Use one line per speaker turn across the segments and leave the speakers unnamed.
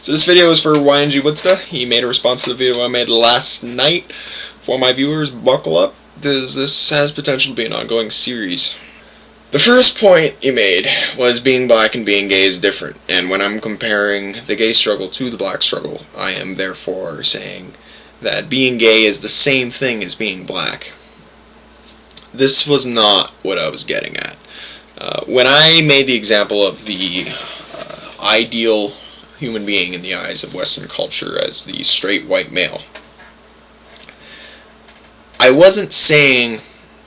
So this video is for yngwoodsta. He made a response to the video I made last night. For my viewers, buckle up, because this has potential to be an ongoing series. The first point he made was being black and being gay is different, and when I'm comparing the gay struggle to the black struggle, I am therefore saying that being gay is the same thing as being black. This was not what I was getting at. When I made the example of the ideal human being in the eyes of Western culture as the straight white male, I wasn't saying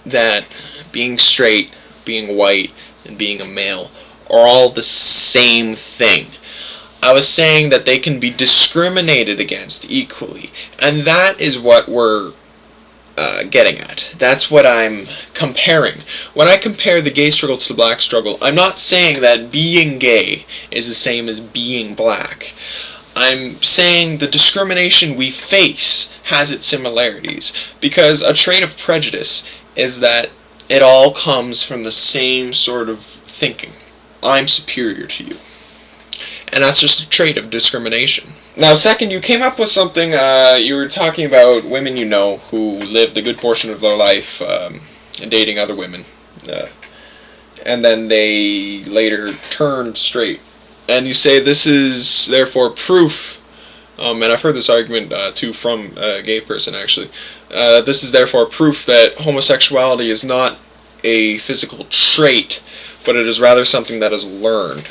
that being straight, being white, and being a male are all the same thing. I was saying that they can be discriminated against equally, and that is what we're getting at. That's what I'm comparing. When I compare the gay struggle to the black struggle, I'm not saying that being gay is the same as being black. I'm saying the discrimination we face has its similarities, because a trait of prejudice is that it all comes from the same sort of thinking. I'm superior to you. And that's just a trait of discrimination. Now, second, you came up with something, you were talking about women you know who lived a good portion of their life dating other women, and then they later turned straight. And you say this is therefore proof, and I've heard this argument too from a gay person actually, this is therefore proof that homosexuality is not a physical trait, but it is rather something that is learned,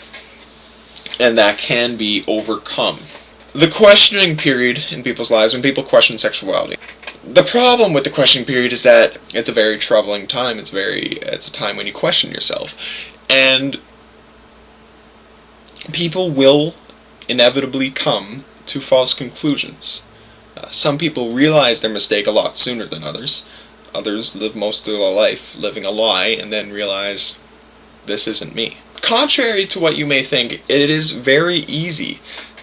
and that can be overcome. The questioning period in people's lives, when people question sexuality, the problem with the questioning period is that it's a very troubling time. It's a time when you question yourself, and people will inevitably come to false conclusions. Some people realize their mistake a lot sooner than others. Others live most of their life living a lie and then realize, this isn't me. Contrary to what you may think, it is very easy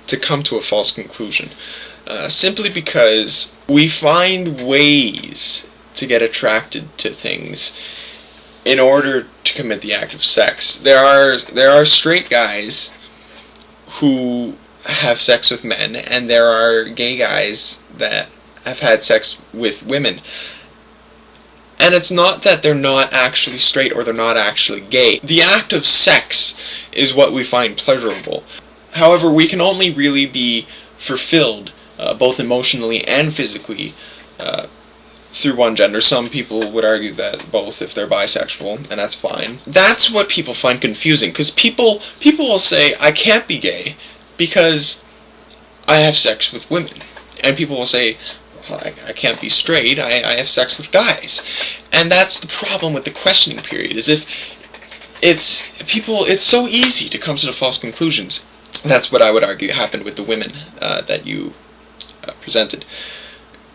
to come to a false conclusion, simply because we find ways to get attracted to things in order to commit the act of sex. There are straight guys who have sex with men, and there are gay guys that have had sex with women. And it's not that they're not actually straight or they're not actually gay. The act of sex is what we find pleasurable. However, we can only really be fulfilled, both emotionally and physically, through one gender. Some people would argue that both if they're bisexual, and that's fine. That's what people find confusing, because people will say, I can't be gay because I have sex with women. And people will say, well, I can't be straight, I have sex with guys. And that's the problem with the questioning period, is if it's so easy to come to the false conclusions. That's what I would argue happened with the women that you presented.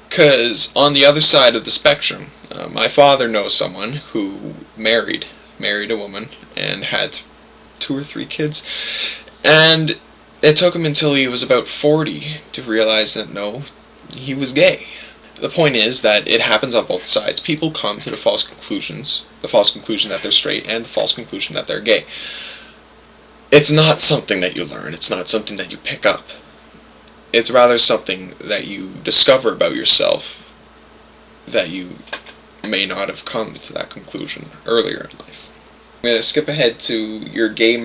Because on the other side of the spectrum, my father knows someone who married a woman and had 2 or 3 kids, and it took him until he was about 40 to realize that no, he was gay. The point is that it happens on both sides. People come to the false conclusions, the false conclusion that they're straight and the false conclusion that they're gay. It's not something that you learn, it's not something that you pick up. It's rather something that you discover about yourself that you may not have come to that conclusion earlier in life. I'm going to skip ahead to your gay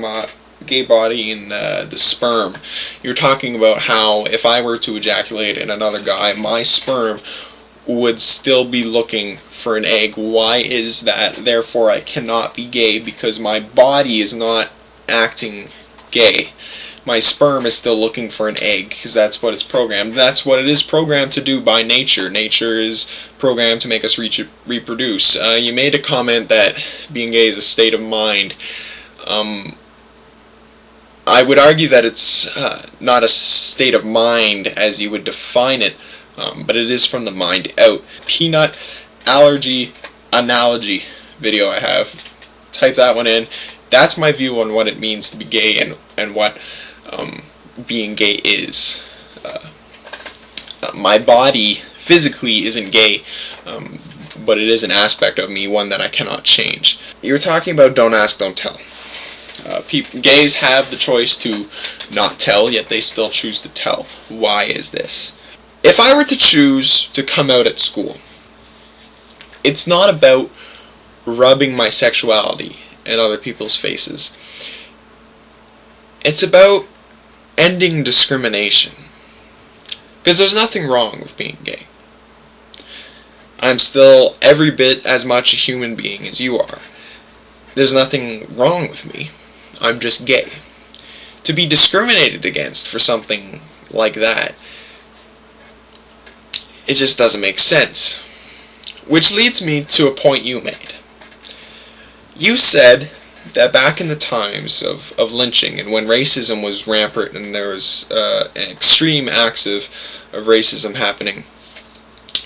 body and the sperm. You're talking about how if I were to ejaculate in another guy, my sperm would still be looking for an egg. Why is that? Therefore I cannot be gay because my body is not acting gay. My sperm is still looking for an egg because that's what it's programmed. That's what it is programmed to do by nature. Nature is programmed to make us reproduce. You made a comment that being gay is a state of mind. I would argue that it's not a state of mind as you would define it, but it is from the mind out. Peanut allergy analogy video I have. Type that one in. That's my view on what it means to be gay and what being gay is. My body physically isn't gay, but it is an aspect of me, one that I cannot change. You were talking about don't ask, don't tell. Gays have the choice to not tell, yet they still choose to tell. Why is this? If I were to choose to come out at school, it's not about rubbing my sexuality in other people's faces. It's about ending discrimination. Because there's nothing wrong with being gay. I'm still every bit as much a human being as you are. There's nothing wrong with me. I'm just gay. To be discriminated against for something like that, it just doesn't make sense. Which leads me to a point you made. You said that back in the times of lynching and when racism was rampant and there was extreme acts of racism happening,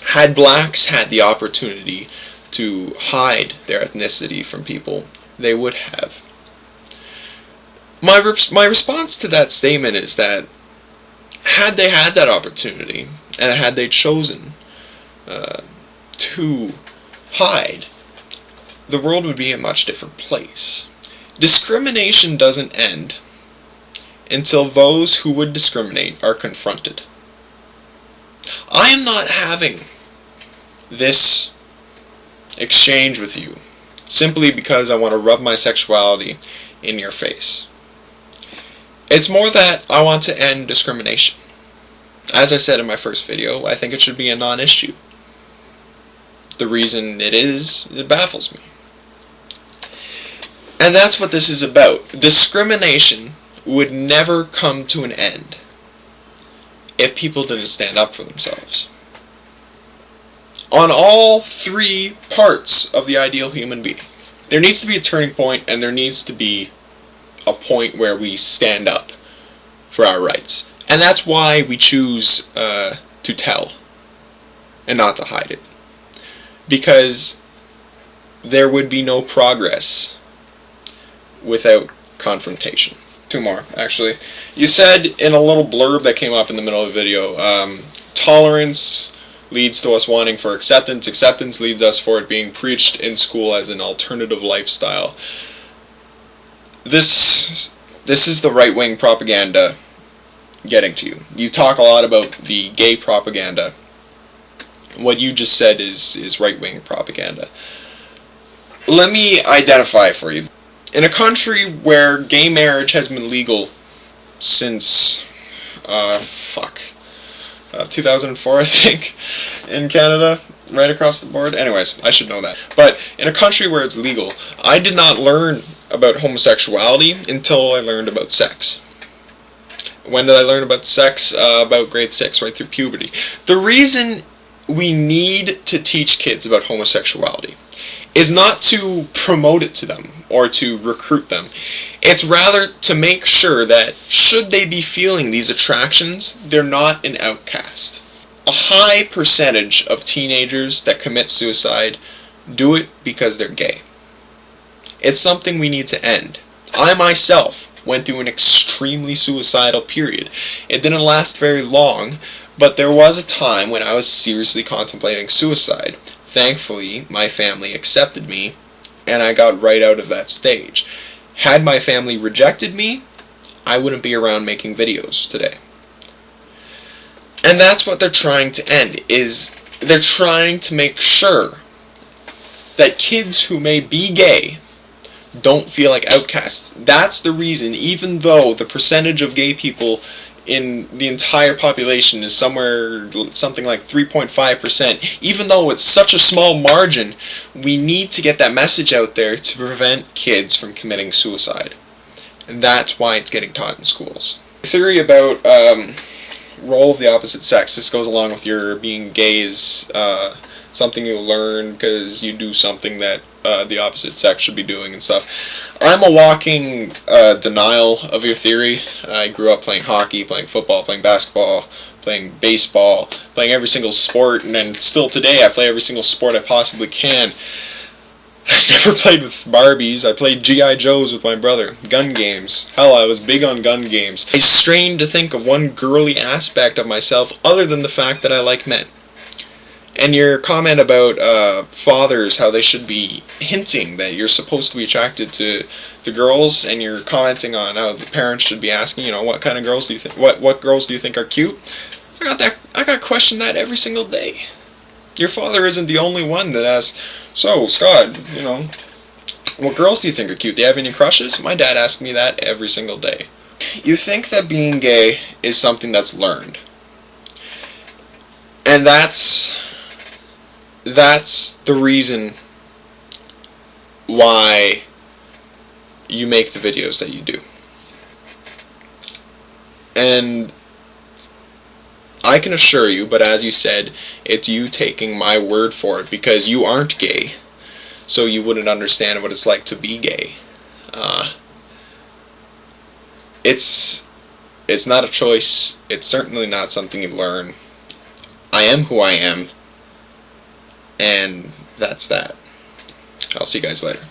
had blacks had the opportunity to hide their ethnicity from people, they would have. My response to that statement is that had they had that opportunity and had they chosen to hide, the world would be a much different place. Discrimination doesn't end until those who would discriminate are confronted. I am not having this exchange with you simply because I want to rub my sexuality in your face. It's more that I want to end discrimination. As I said in my first video, I think it should be a non-issue. The reason it baffles me. And that's what this is about. Discrimination would never come to an end if people didn't stand up for themselves. On all three parts of the ideal human being. There needs to be a turning point, and there needs to be a point where we stand up for our rights. And that's why we choose to tell and not to hide it. Because there would be no progress without confrontation. Two more, actually. You said in a little blurb that came up in the middle of the video, tolerance leads to us wanting for acceptance. Acceptance leads us for it being preached in school as an alternative lifestyle. This is the right-wing propaganda getting to you. You talk a lot about the gay propaganda. What you just said is right-wing propaganda. Let me identify for you. In a country where gay marriage has been legal since 2004, I think, in Canada, right across the board. Anyways, I should know that. But in a country where it's legal, I did not learn about homosexuality until I learned about sex. When did I learn about sex? About grade 6, right through puberty. The reason we need to teach kids about homosexuality is not to promote it to them or to recruit them. It's rather to make sure that should they be feeling these attractions, they're not an outcast. A high percentage of teenagers that commit suicide do it because they're gay. It's something we need to end. I myself went through an extremely suicidal period. It didn't last very long, but there was a time when I was seriously contemplating suicide. Thankfully, my family accepted me, and I got right out of that stage. Had my family rejected me, I wouldn't be around making videos today. And that's what they're trying to end, is they're trying to make sure that kids who may be gay don't feel like outcasts. That's the reason, even though the percentage of gay people in the entire population is something like 3.5%, even though it's such a small margin, we need to get that message out there to prevent kids from committing suicide. And that's why it's getting taught in schools. The theory about role of the opposite sex, this goes along with your being gay is something you learn because you do something that the opposite sex should be doing and stuff. I'm a walking denial of your theory. I grew up playing hockey, playing football, playing basketball, playing baseball, playing every single sport, and then still today I play every single sport I possibly can. I never played with Barbies. I played G.I. Joes with my brother. Gun games. Hell, I was big on gun games. It's strange to think of one girly aspect of myself other than the fact that I like men. And your comment about fathers, how they should be hinting that you're supposed to be attracted to the girls, and you're commenting on how the parents should be asking, you know, what kind of girls do you think, what girls do you think are cute? I got questioned that every single day. Your father isn't the only one that asks, so Scott, you know, what girls do you think are cute? Do you have any crushes? My dad asked me that every single day. You think that being gay is something that's learned. And that's the reason why you make the videos that you do. And I can assure you, but as you said, it's you taking my word for it, because you aren't gay, so you wouldn't understand what it's like to be gay. It's not a choice. It's certainly not something you learn. I am who I am, and that's that. I'll see you guys later.